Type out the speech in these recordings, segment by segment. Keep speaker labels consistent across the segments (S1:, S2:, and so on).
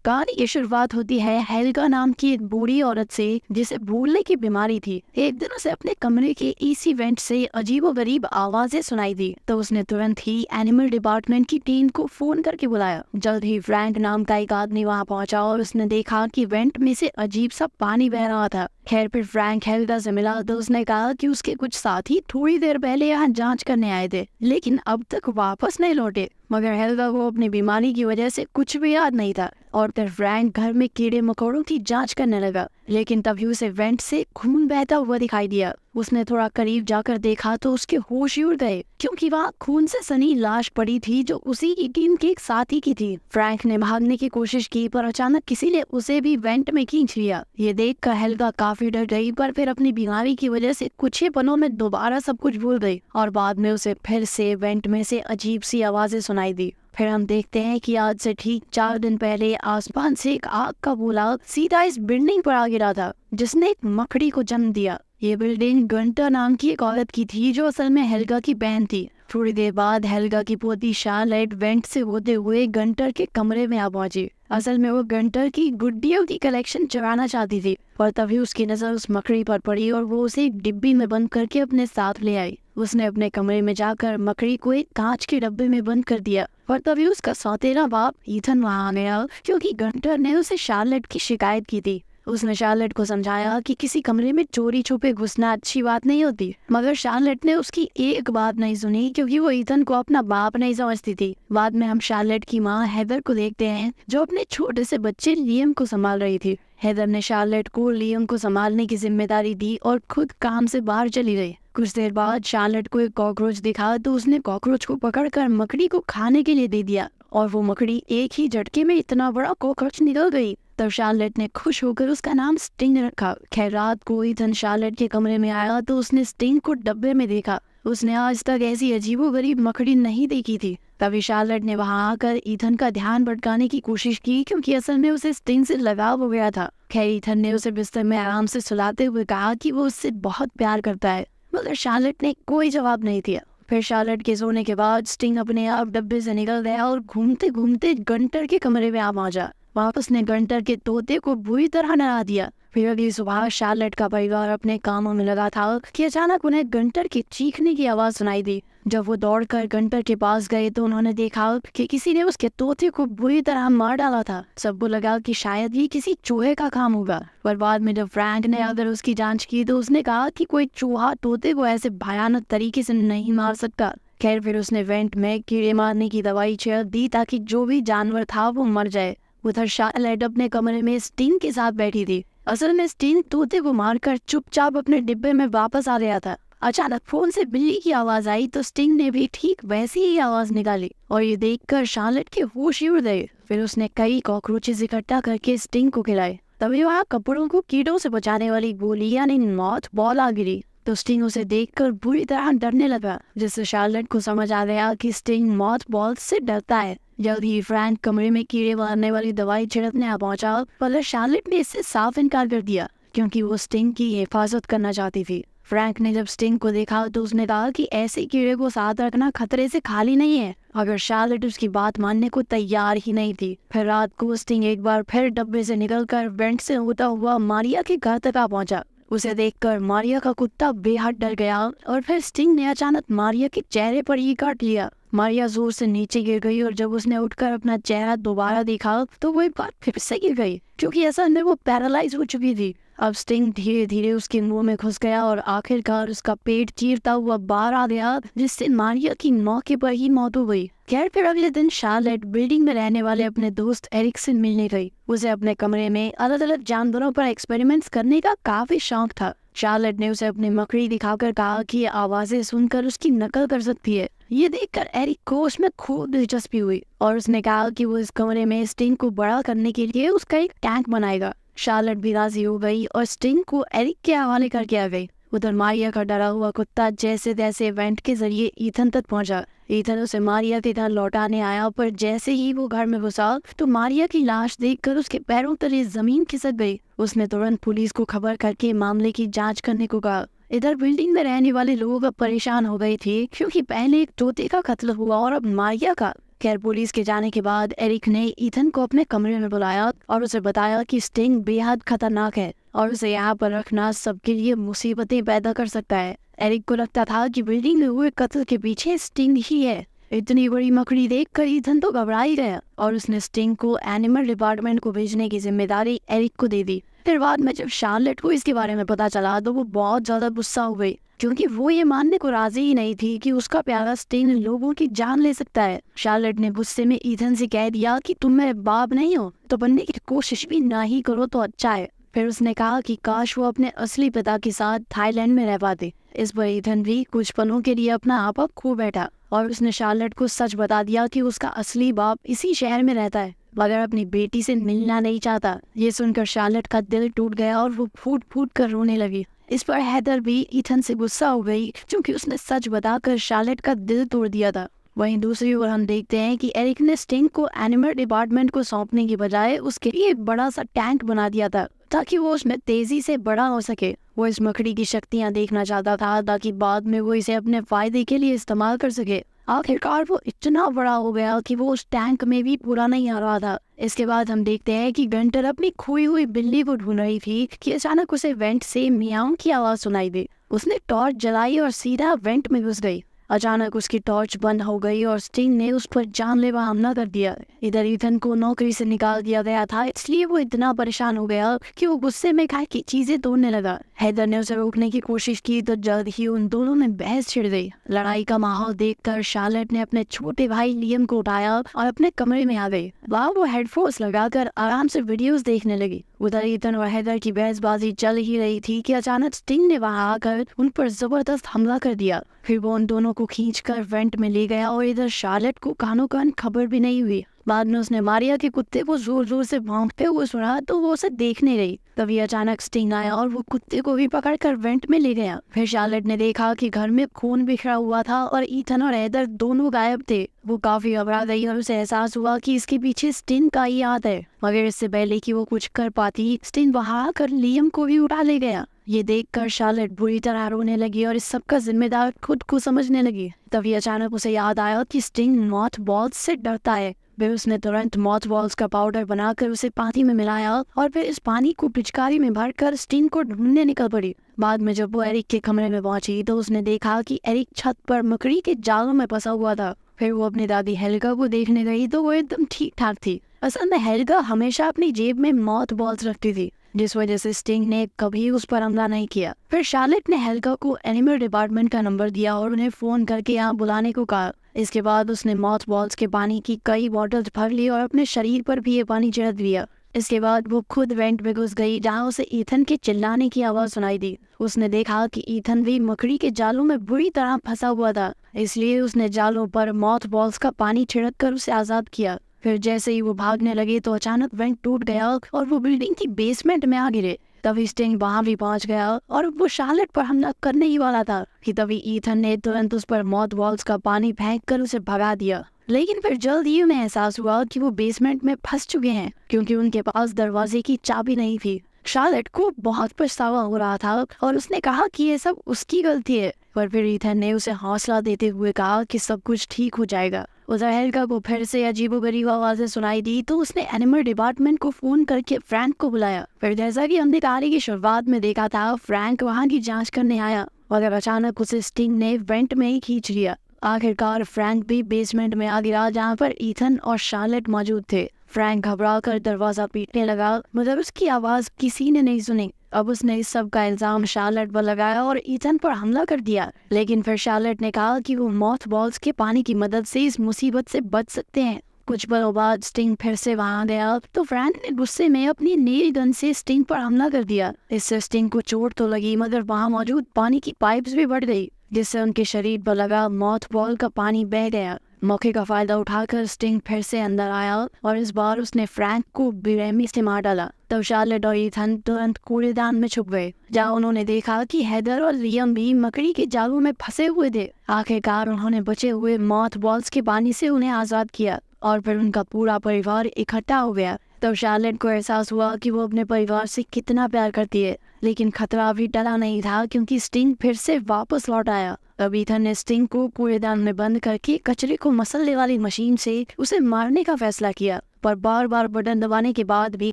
S1: कहानी की शुरुआत होती है हेल्गा नाम की एक बूढ़ी औरत से जिसे भूलने की बीमारी थी। एक दिन उसे अपने कमरे के एसी वेंट से अजीबोगरीब आवाजें सुनाई दी तो उसने तुरंत ही एनिमल डिपार्टमेंट की टीम को फोन करके बुलाया। जल्द ही फ्रैंक नाम का एक आदमी वहां पहुंचा और उसने देखा कि वेंट में से अजीब सा पानी बह रहा था। खैर फिर फ्रैंक हेल्गा से मिला तो उसने कहा कि उसके कुछ साथी थोड़ी देर पहले यहाँ जांच करने आए थे लेकिन अब तक वापस नहीं लौटे। मगर हेल्गा को अपनी बीमारी की वजह से कुछ भी याद नहीं था और फिर फ्रैंक घर में कीड़े मकोड़ों की जांच करने लगा। लेकिन तभी उसे वेंट से खून बहता हुआ दिखाई दिया। उसने थोड़ा करीब जाकर देखा तो उसके होश ही उड़ गए क्योंकि वहाँ खून से सनी लाश पड़ी थी जो उसी की टीम के एक साथी की थी। फ्रैंक ने भागने की कोशिश की पर अचानक किसी ने उसे भी वेंट में खींच लिया। ये देखकर हेल्गा काफी डर गई पर फिर अपनी बीमारी की वजह से कुछ ही पलों में दोबारा सब कुछ भूल गई और बाद में उसे फिर से वेंट में से अजीब सी आवाजें सुनाई दी। फिर हम देखते हैं कि आज से ठीक 4 दिन पहले आसमान से एक आग का गोला सीधा इस बिल्डिंग पर आ गिरा था जिसने एक मकड़ी को जन्म दिया। ये बिल्डिंग गंटर नाम की एक औरत की थी जो असल में हेल्गा की बहन थी। थोड़ी देर बाद हेल्गा की पोती शार्लेट वेंट से होते हुए गंटर के कमरे में आ पहुंची। असल में वो गंटर की गुड्डियों की कलेक्शन चुराना चाहती थी पर तभी उसकी नजर उस मकड़ी पर पड़ी और वो उसे एक डिब्बी में बंद करके अपने साथ ले आई। उसने अपने कमरे में जाकर मकड़ी को एक कांच के डब्बे में बंद कर दिया पर तभी उसका सौतेला बाप ईथन वहां आ गया क्योंकि गंटर ने उसे शार्लेट की शिकायत की थी। उसने शार्लेट को समझाया कि किसी कमरे में चोरी छुपे घुसना अच्छी बात नहीं होती मगर शार्लेट ने उसकी एक बात नहीं सुनी क्योंकि वो ईथन को अपना बाप नहीं समझती थी। बाद में हम शार्लेट की माँ हेदर को देखते हैं जो अपने छोटे से बच्चे लियम को संभाल रही थी। हेदर ने शार्लेट को लियम को संभालने की जिम्मेदारी दी और खुद काम से बाहर चली गई। कुछ देर बाद शार्लेट को एक कॉकरोच दिखा तो उसने कॉकरोच को पकड़कर मकड़ी को खाने के लिए दे दिया और वो मकड़ी एक ही झटके में इतना बड़ा कॉकरोच निकल गई। तब शार्लेट ने खुश होकर उसका नाम स्टिंग रखा। खैर रात को ईथन शार्लेट के कमरे में आया तो उसने स्टिंग को डब्बे में देखा। उसने आज तक ऐसी अजीबोगरीब मकड़ी नहीं देखी थी। तभी शार्लेट ने वहां आकर ईथन का ध्यान भटकाने की कोशिश की क्योंकि असल में उसे स्टिंग से लगाव हो गया था। खैर ईथन ने उसे बिस्तर में आराम से सुलाते हुए कहा कि वो उससे बहुत प्यार करता है मगर शार्लेट ने कोई जवाब नहीं दिया। फिर शार्लेट के सोने के बाद स्टिंग अपने आप डब्बे से निकल गया और घूमते घूमते गंटर के कमरे में आ पहुंचा। वहाँ उसने गंटर के तोते को बुरी तरह नहा दिया। फिर अगली सुबह शार्लेट का परिवार अपने कामों में लगा था कि अचानक उन्हें गंटर के चीखने की आवाज सुनाई दी। जब वो दौड़कर गंटर के पास गए तो उन्होंने देखा कि किसी ने उसके तोते को बुरी तरह मार डाला था। सबको लगा कि शायद ये किसी चूहे का काम होगा पर बाद में जब फ्रैंक ने अगर उसकी जांच की तो उसने कहा कि कोई चूहा तोते को ऐसे भयानक तरीके से नहीं मार सकता। खैर फिर उसने वेंट में कीड़े मारने की दवाई छिड़क दी ताकि जो भी जानवर था वो मर जाए। उधर शार्लेट अपने कमरे में स्टिंग के साथ बैठी थी। असल में स्टिंग तोते को मारकर चुपचाप अपने डिब्बे में वापस आ गया था। अचानक फोन से बिल्ली की आवाज आई तो स्टिंग ने भी ठीक वैसी ही आवाज निकाली और ये देखकर शार्लेट के होश ही उड़ गए। फिर उसने कई कॉकरोचेस इकट्ठा करके स्टिंग को खिलाए। तभी वहाँ कपड़ों को कीड़ों से बचाने वाली गोली यानी मॉथ बॉल आ गिरी तो स्टिंग उसे देखकर बुरी तरह डरने लगा जिससे शार्लेट को समझ आ गया कि स्टिंग मॉथ बॉल से डरता है। जल्द ही फ्रैंक कमरे में कीड़े मारने वाली दवाई छिड़कने आ पहुंचा पर शार्लेट ने इससे साफ इनकार कर दिया क्योंकि वो स्टिंग की हिफाजत करना चाहती थी। फ्रैंक ने जब स्टिंग को देखा तो उसने कहा कि ऐसे कीड़े को साथ रखना खतरे से खाली नहीं है अगर शार्लेट उसकी बात मानने को तैयार ही नहीं थी। फिर रात को स्टिंग एक बार फिर डब्बे से निकलकर वेंट से होता हुआ मारिया के घर तक आ पहुंचा। उसे देखकर मारिया का कुत्ता बेहद डर गया और फिर स्टिंग ने अचानक मारिया के चेहरे पर ही काट लिया। मारिया जोर से नीचे गिर गई और जब उसने उठकर अपना चेहरा दोबारा देखा तो वो एक बार फिर से गिर गई क्योंकि असल में वो पैरालाइज हो चुकी थी। अब स्टिंग धीरे धीरे उसके मुंह में घुस गया और आखिरकार उसका पेट चीरता हुआ बाहर आ गया जिससे मारिया की मौके पर ही मौत हो गई। खैर फिर अगले दिन शार्लेट बिल्डिंग में रहने वाले अपने दोस्त एरिक से मिलने गई। उसे अपने कमरे में अलग अलग जानवरों पर एक्सपेरिमेंट्स करने का काफी शौक था। शार्लेट ने उसे अपनी मकड़ी दिखाकर कहा कि आवाजें सुनकर उसकी नकल कर सकती है। ये देखकर एरिक को उसमें खूब दिलचस्पी हुई और उसने कहा कि वो इस कमरे में स्टिंग को बड़ा करने के लिए उसका एक टैंक बनाएगा। शार्लेट भी राजी हो गई और स्टिंग को एरिक के हवाले करके आ गई। उधर मारिया का डरा हुआ कुत्ता जैसे तैसे वेंट के जरिए ईथन तक पहुंचा। ईथन उसे मारिया के घर लौटाने आया पर जैसे ही वो घर में घुसा तो मारिया की लाश देखकर उसके पैरों तले जमीन खिसक गई। उसने तुरंत पुलिस को खबर करके मामले की जांच करने को कहा। इधर बिल्डिंग में रहने वाले लोग अब परेशान हो गए थे क्योंकि पहले एक तोते का कत्ल हुआ और अब मारिया का। खैर पुलिस के जाने के बाद एरिक ने ईथन को अपने कमरे में बुलाया और उसे बताया कि स्टिंग बेहद खतरनाक है और उसे यहाँ पर रखना सबके लिए मुसीबतें पैदा कर सकता है। एरिक को लगता था कि बिल्डिंग में हुए कत्ल के पीछे स्टिंग ही है। इतनी बड़ी मकड़ी देखकर ईथन तो घबरा ही गया और उसने स्टिंग को एनिमल डिपार्टमेंट को भेजने की जिम्मेदारी एरिक को दे दी। फिर बाद में जब शार्लेट को इसके बारे में पता चला तो वो बहुत ज्यादा गुस्सा हो गई, क्योंकि वो ये मानने को राजी ही नहीं थी कि उसका प्यारा स्टिंग लोगों की जान ले सकता है। शार्लेट ने गुस्से में ईथन से कह दिया कि तुम मेरे बाप नहीं हो तो बनने की कोशिश भी ना ही करो तो अच्छा है। फिर उसने कहा कि काश वो अपने असली पिता के साथ थाईलैंड में रह पाते। इस पर ईथन भी कुछ पलों के लिए अपना आपा खो बैठा और उसने शार्लेट को सच बता दिया कि उसका असली बाप इसी शहर में रहता है मगर अपनी बेटी से मिलना नहीं चाहता। ये सुनकर शार्लेट का दिल टूट गया और वो फूट फूट कर रोने लगी। इस पर हैदर भी ईथन से गुस्सा हो गई क्योंकि उसने सच बताकर शार्लेट का दिल तोड़ दिया था। वहीं दूसरी ओर हम देखते हैं कि एरिक ने स्टिंग को एनिमल डिपार्टमेंट को सौंपने की बजाय उसके लिए एक बड़ा सा टैंक बना दिया था ताकि वो उसमें तेजी से बड़ा हो सके। वो इस मकड़ी की शक्तियां देखना चाहता था ताकि बाद में वो इसे अपने फायदे के लिए इस्तेमाल कर सके। आखिरकार वो इतना बड़ा हो गया कि वो उस टैंक में भी पूरा नहीं आ रहा था। इसके बाद हम देखते हैं कि गंटर अपनी खोई हुई बिल्ली को ढूंढ रही थी कि अचानक उसे वेंट से मियाऊं की आवाज सुनाई दी। उसने टॉर्च जलाई और सीधा वेंट में घुस गई। अचानक उसकी टॉर्च बंद हो गई और स्टिंग ने उस पर जानलेवा हमला कर दिया। इधर ईथन को नौकरी से निकाल दिया गया था, इसलिए वो इतना परेशान हो गया कि वो गुस्से में खाए की चीजें तोड़ने लगा। हैदर ने उसे रोकने की कोशिश की तो जल्द ही उन दोनों में बहस छिड़ गई। लड़ाई का माहौल देखकर शार्लेट ने अपने छोटे भाई लियम को उठाया और अपने कमरे में आ गई। वहाँ वो हेडफोन्स लगाकर आराम से वीडियोस देखने लगी। उधर ईथन और हैदर की बहसबाजी चल ही रही थी कि अचानक स्टिंग ने वहां आकर उन पर जबरदस्त हमला कर दिया। फिर वो उन दोनों को खींचकर वेंट में ले गया और इधर शार्लेट को कानों कान खबर भी नहीं हुई। बाद में उसने मारिया के कुत्ते को जोर जोर से भौंकते हुए सुना तो वो उसे देखने रही। तभी अचानक स्टिंग आया और वो कुत्ते को भी पकड़कर वेंट में ले गया। फिर शार्लेट ने देखा कि घर में खून बिखरा हुआ था और ईथन और हैदर दोनों गायब थे। वो काफी घबरा गई और उसे एहसास हुआ कि इसके पीछे स्टिंग का ही हाथ है। मगर इससे पहले कि वो कुछ कर पाती स्टिंग वहां आकर लियम को भी उठा ले गया। ये देखकर शार्लेट बुरी तरह रोने लगी और इस सब का जिम्मेदार खुद को समझने लगी। तभी अचानक उसे याद आया कि स्टिंग मॉथ बॉल्स से डरता है। फिर उसने तुरंत मॉथ बॉल्स का पाउडर बनाकर उसे पानी में मिलाया और फिर इस पानी को पिचकारी में भरकर स्टिंग को ढूंढने निकल पड़ी। बाद में जब वो एरिक के कमरे में पहुंची तो उसने देखा कि एरिक छत पर मकड़ी के जालों में फंसा हुआ था। फिर वो अपनी दादी हेल्गा को देखने गई तो वो एकदम ठीक ठाक थी। असल में हेल्गा हमेशा अपनी जेब में मॉथ बॉल्स रखती थी, जिस वजह से स्टिंग ने कभी उस पर हमला नहीं किया। फिर शार्लेट ने हेल्गा को एनिमल डिपार्टमेंट का नंबर दिया और उन्हें फोन करके यहाँ बुलाने को कहा। इसके बाद उसने मॉथ बॉल्स के पानी की कई बॉटल्स भर ली और अपने शरीर पर भी ये पानी छिड़क दिया। इसके बाद वो खुद वेंट में घुस गई जहाँ उसे ईथन के चिल्लाने की आवाज सुनाई दी। उसने देखा कि ईथन भी मकड़ी के जालों में बुरी तरह फंसा हुआ था, इसलिए उसने जालों पर मॉथ बॉल्स का पानी छिड़क कर उसे आजाद किया। फिर जैसे ही वो भागने लगे तो अचानक वेंट टूट गया और वो बिल्डिंग की बेसमेंट में आ गिरे। तभी स्टिंग वहां भी पहुंच गया और वो शार्लेट पर हमला करने ही वाला था कि तभी ईथन ने तुरंत उस पर मॉथ बॉल्स का पानी फेंककर उसे भगा दिया। लेकिन फिर जल्द ही उन्हें एहसास हुआ कि वो बेसमेंट में फंस चुके हैं क्योंकि उनके पास दरवाजे की चाबी नहीं थी। शार्लेट को बहुत पछतावा हो रहा था और उसने कहा कि ये सब उसकी गलती है, पर फिर ईथन ने उसे हौसला देते हुए कहा कि सब कुछ ठीक हो जाएगा। उधर हेल्गा को फिर से अजीबोगरीब आवाजें सुनाई दी तो उसने एनिमल डिपार्टमेंट को फोन करके फ्रैंक को बुलाया। फिर जैसा कि हमने कहानी की शुरुआत में देखा था, फ्रैंक वहाँ की जांच करने आया मगर अचानक उसे स्टिंग ने वेंट में ही खींच लिया। आखिरकार फ्रैंक भी बेसमेंट में आ गिरा जहाँ पर ईथन और शार्लेट मौजूद थे। फ्रैंक घबरा कर दरवाजा पीटने लगा मगर उसकी आवाज किसी ने नहीं सुनी। अब उसने इस सब का इल्जाम शार्लेट पर लगाया और ईथन पर हमला कर दिया। लेकिन फिर शार्लेट ने कहा कि वो मॉथ बॉल्स के पानी की मदद से इस मुसीबत से बच सकते हैं। कुछ पलों बाद स्टिंग फिर से वहां गया तो फ्रैंक ने गुस्से में अपनी नेल गन से स्टिंग पर हमला कर दिया। इससे स्टिंग को चोट तो लगी मगर वहां मौजूद पानी की पाइप्स भी बढ़ गई, जिससे उनके शरीर पर लगा मॉथ बॉल का पानी बह गया। मौके का फायदा उठाकर स्टिंग फिर से अंदर आया और इस बार उसने फ्रैंक को बेरहमी से मार डाला। तब शार्लेट और ईथन तुरंत कूड़ेदान में छुप गए जहाँ उन्होंने देखा कि हैदर और लियम भी मकड़ी के जालों में फंसे हुए थे। आखिरकार उन्होंने बचे हुए मॉथ बॉल्स के पानी से उन्हें आजाद किया और फिर उनका पूरा परिवार इकट्ठा हो गया। तब शार्लेट को एहसास हुआ कि वो अपने परिवार से कितना प्यार करती है। लेकिन खतरा अभी टला नहीं था क्योंकि स्टिंग फिर से वापस लौट आया। अब ईथन ने स्टिंग को कूड़ेदान में बंद करके कचरे को मसलने वाली मशीन से उसे मारने का फैसला किया, पर बार बार बटन दबाने के बाद भी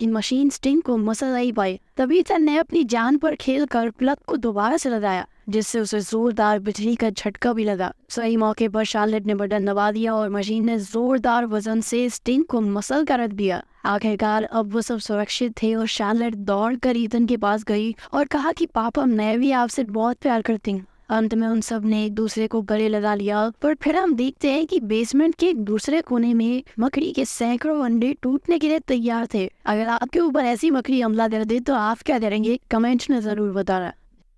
S1: मशीन स्टिंग को मसल नहीं पाई। तभी ईथन ने अपनी जान पर खेलकर प्लग को दोबारा से लगाया, जिससे उसे जोरदार बिजली का झटका भी लगा। सही मौके पर शार्लेट ने बटन दबा दिया और मशीन ने जोरदार वजन से स्टिंग को मसल कर रख दिया। आखिरकार अब वो सब सुरक्षित थे और शार्लेट दौड़ कर ईथन के पास गई और कहा कि पापा, मैं भी आपसे बहुत प्यार करती हूँ। अंत में उन सब ने एक दूसरे को गले लगा लिया। पर फिर हम देखते हैं कि बेसमेंट के दूसरे कोने में मकड़ी के सैकड़ों अंडे टूटने के लिए तैयार थे। अगर आपके ऊपर ऐसी मकड़ी हमला कर दे तो आप क्या करेंगे? कमेंट्स में जरूर बताना।